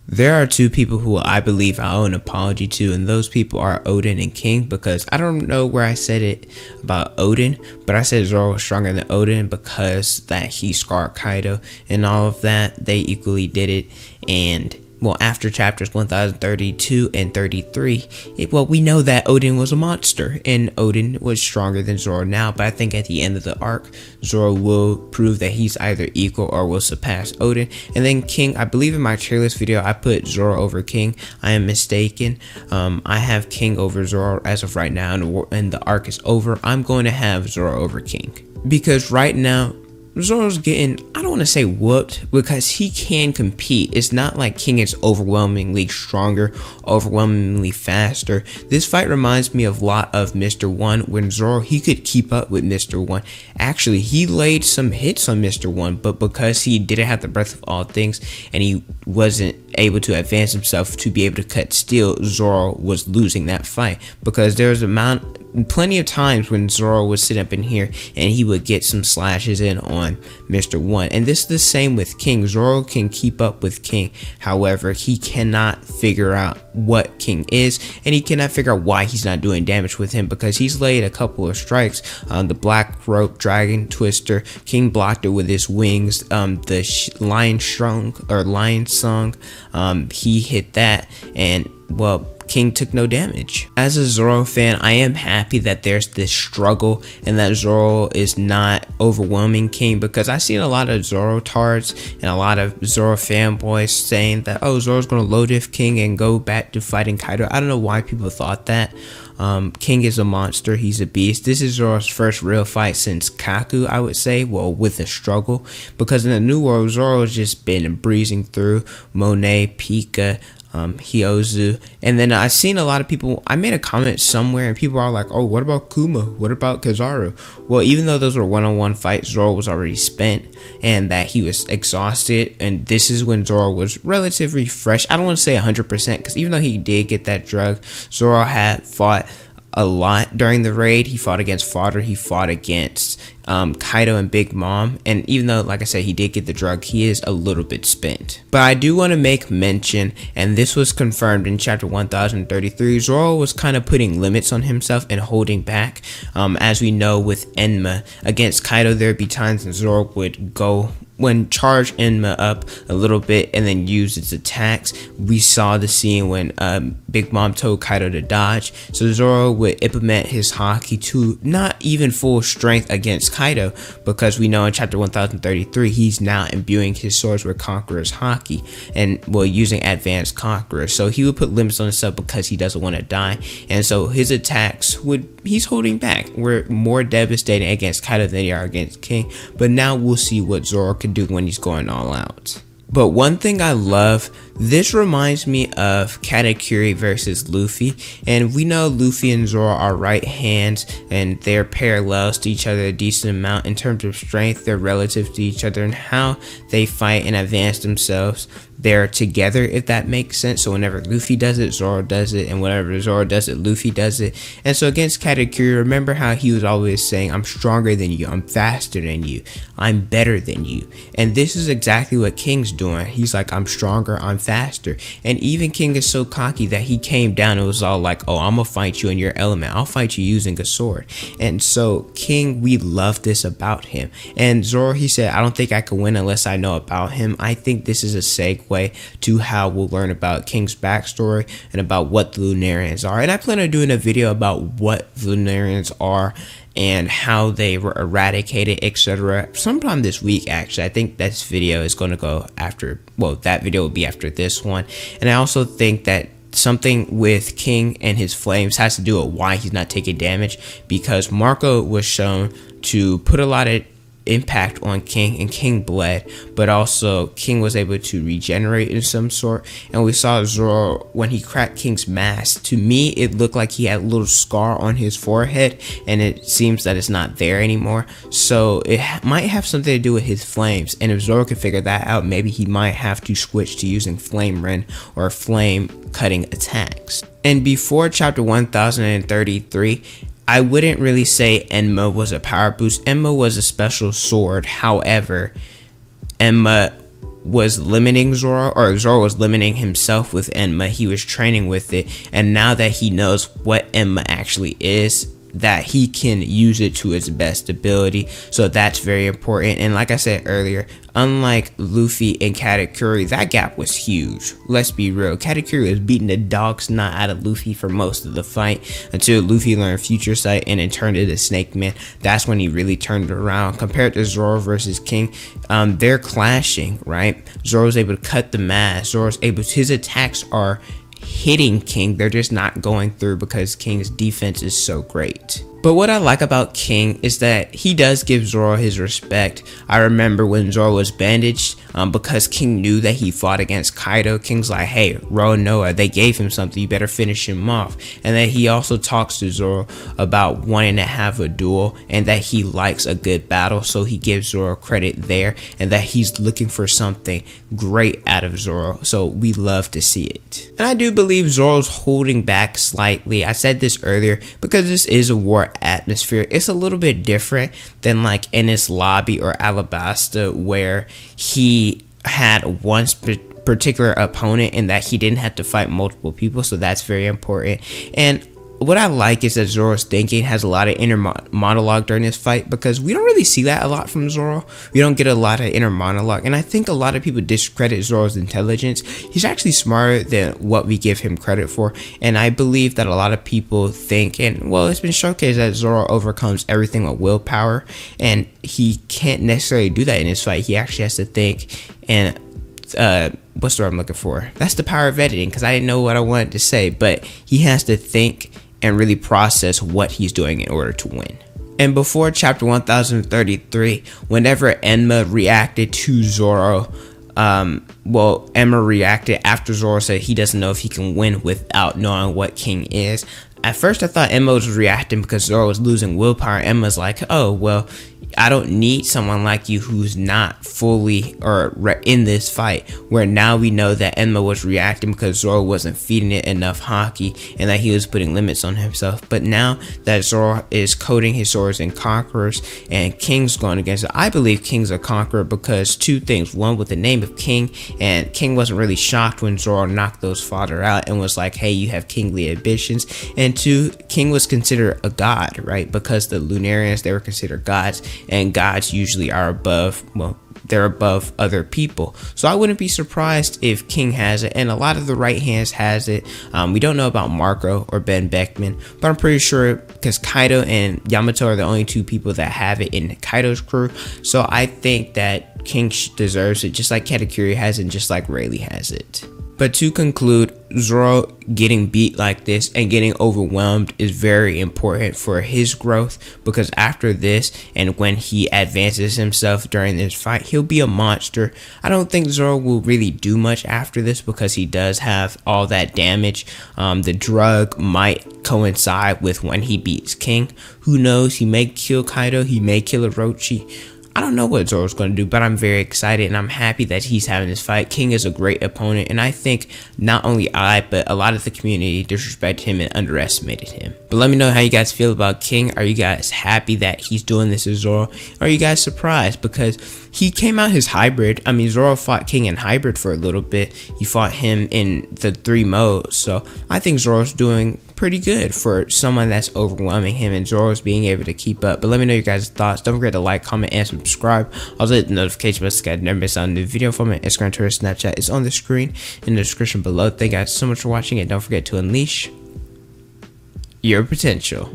There are two people who I believe I owe an apology to, and those people are Odin and King, because I don't know where I said it about Odin, but I said Zoro was stronger than Odin because that he scarred Kaido and all of that. They equally did it, and well, after chapters 1032 and 33, we know that Odin was a monster, and Odin was stronger than Zoro now, but I think at the end of the arc, Zoro will prove that he's either equal or will surpass Odin. And then King, I believe in my tier list video, I put Zoro over King. I am mistaken. I have King over Zoro as of right now, and the arc is over. I'm going to have Zoro over King, because right now, Zoro's getting, I don't want to say whooped, because he can compete. It's not like King is overwhelmingly stronger, overwhelmingly faster. This fight reminds me of a lot of Mr. One, when Zoro, he could keep up with Mr. One. Actually, he laid some hits on Mr. One, but because he didn't have the breath of all things, and he wasn't able to advance himself to be able to cut steel, Zoro was losing that fight, because there was plenty of times when Zoro would sit up in here and he would get some slashes in on Mr. One. And this is the same with King. Zoro can keep up with King, however he cannot figure out what King is, and he cannot figure out why he's not doing damage with him, because he's laid a couple of strikes on the black rope dragon twister. King blocked it with his wings. The lion song, he hit that, and well, King took no damage. As a Zoro fan, I am happy that there's this struggle and that Zoro is not overwhelming King, because I've seen a lot of Zoro tards and a lot of Zoro fanboys saying that, oh, Zoro's gonna low diff King and go back to fighting Kaido. I don't know why people thought that. King is a monster, he's a beast. This is Zoro's first real fight since Kaku, I would say, well, with a struggle, because in the New World, Zoro's just been breezing through Monet, Pika, Hyozu, and then I've seen a lot of people, I made a comment somewhere and people are like, oh, what about Kuma, what about Kizaru? Well, even though those were one-on-one fights, Zoro was already spent and that he was exhausted, and this is when Zoro was relatively fresh. I don't want to say 100%, because even though he did get that drug, Zoro had fought a lot during the raid. He fought against Fodder, he fought against Kaido and Big Mom, and even though, like I said, he did get the drug, he is a little bit spent. But I do want to make mention, and this was confirmed in chapter 1033, Zoro was kind of putting limits on himself and holding back. As we know with Enma against Kaido, there'd be times when Zoro would charge Enma up a little bit and then use its attacks. We saw the scene when Big Mom told Kaido to dodge, so Zoro would implement his haki to not even full strength against Kaido, because we know in chapter 1033 he's now imbuing his swords with conquerors haki, and well, using advanced conquerors, so he would put limits on himself because he doesn't want to die, and so his attacks he's holding back. We're more devastating against Kaido than they are against King, but now we'll see what Zoro can do when he's going all out. But one thing I love, this reminds me of Katakuri versus Luffy, and we know Luffy and Zoro are right hands and they're parallels to each other a decent amount in terms of strength. They're relative to each other and how they fight and advance themselves. They're together, if that makes sense. So whenever Luffy does it, Zoro does it, and whenever Zoro does it, Luffy does it. And so against Katakuri, remember how he was always saying, I'm stronger than you, I'm faster than you, I'm better than you. And this is exactly what King's doing. He's like, I'm stronger, I'm faster. And even King is so cocky that he came down and was all like, oh, I'm gonna fight you in your element, I'll fight you using a sword. And so King, we love this about him. And Zoro, he said, I don't think I can win unless I know about him. I think this is a segue to how we'll learn about King's backstory and about what the Lunarians are. And I plan on doing a video about what the Lunarians are and how they were eradicated, etc. sometime this week. Actually, I think this video is going to go after, well, that video will be after this one. And I also think that something with King and his flames has to do with why he's not taking damage, because Marco was shown to put a lot of impact on King and King bled, but also King was able to regenerate in some sort. And we saw Zoro when he cracked King's mask, to me it looked like he had a little scar on his forehead, and it seems that it's not there anymore, so it might have something to do with his flames. And if Zoro could figure that out, maybe he might have to switch to using flame rend or flame cutting attacks. And before chapter 1033, I wouldn't really say Enma was a power boost. Enma was a special sword. However, Enma was limiting Zoro, or Zoro was limiting himself with Enma. He was training with it, and now that he knows what Enma actually is, that he can use it to its best ability. So that's very important. And like I said earlier, unlike Luffy and Katakuri, that gap was huge. Let's be real, Katakuri was beating the dog snot out of Luffy for most of the fight until Luffy learned Future Sight and then turned into Snake Man. That's when he really turned it around. Compared to Zoro versus King, they're clashing, right? Zoro's able to cut the mask. His attacks are hitting King, they're just not going through because King's defense is so great. But what I like about King is that he does give Zoro his respect. I remember when Zoro was bandaged, because King knew that he fought against Kaido, King's like, hey, Roanoa, they gave him something, you better finish him off. And then he also talks to Zoro about wanting to have a duel and that he likes a good battle, so he gives Zoro credit there and that he's looking for something great out of Zoro, so we love to see it. And I do believe Zoro's holding back slightly. I said this earlier, because this is a war atmosphere, it's a little bit different than like Ennis Lobby or Alabasta, where he had one particular opponent and that he didn't have to fight multiple people, so that's very important. And what I like is that Zoro's thinking has a lot of inner monologue during this fight, because we don't really see that a lot from Zoro. We don't get a lot of inner monologue, and I think a lot of people discredit Zoro's intelligence. He's actually smarter than what we give him credit for, and I believe that a lot of people think, and well, it's been showcased that Zoro overcomes everything with willpower, and he can't necessarily do that in this fight. He actually has to think, and what's the word I'm looking for? That's the power of editing, because I didn't know what I wanted to say, but he has to think and really process what he's doing in order to win. And before chapter 1033, whenever Enma reacted to Zoro, Enma reacted after Zoro said he doesn't know if he can win without knowing what King is. At first I thought Enma was reacting because Zoro was losing willpower. Enma's like, oh, well, I don't need someone like you who's not fully or in this fight, where now we know that Enma was reacting because Zoro wasn't feeding it enough haki and that he was putting limits on himself. But now that Zoro is coding his swords in conquerors and King's going against it, I believe King's a conqueror because two things. One, with the name of King, and King wasn't really shocked when Zoro knocked those fodder out and was like, hey, you have kingly ambitions. And two, King was considered a god, right? Because the Lunarians, they were considered gods, and gods usually are above, well, they're above other people. So I wouldn't be surprised if King has it, and a lot of the right hands has it. We don't know about Marco or Ben Beckman, but I'm pretty sure, because Kaido and Yamato are the only two people that have it in Kaido's crew. So I think that King deserves it, just like Katakuri has it, and just like Rayleigh has it. But to conclude, Zoro getting beat like this and getting overwhelmed is very important for his growth, because after this and when he advances himself during this fight, he'll be a monster. I don't think Zoro will really do much after this because he does have all that damage. The drug might coincide with when he beats King. Who knows? He may kill Kaido, he may kill Orochi. I don't know what Zoro's going to do, but I'm very excited and I'm happy that he's having this fight. King is a great opponent, and I think not only but a lot of the community disrespected him and underestimated him. But let me know how you guys feel about King. Are you guys happy that he's doing this as Zoro? Are you guys surprised? Because he came out his hybrid. I mean, Zoro fought King in hybrid for a little bit. He fought him in the 3 modes. So I think Zoro's doing pretty good for someone that's overwhelming him, and Zoro's being able to keep up. But let me know your guys' thoughts. Don't forget to like, comment, and subscribe. Also hit the notification bell so you never miss out on a new video from me. Instagram, Twitter, Snapchat is on the screen in the description below. Thank you guys so much for watching, and don't forget to unleash your potential.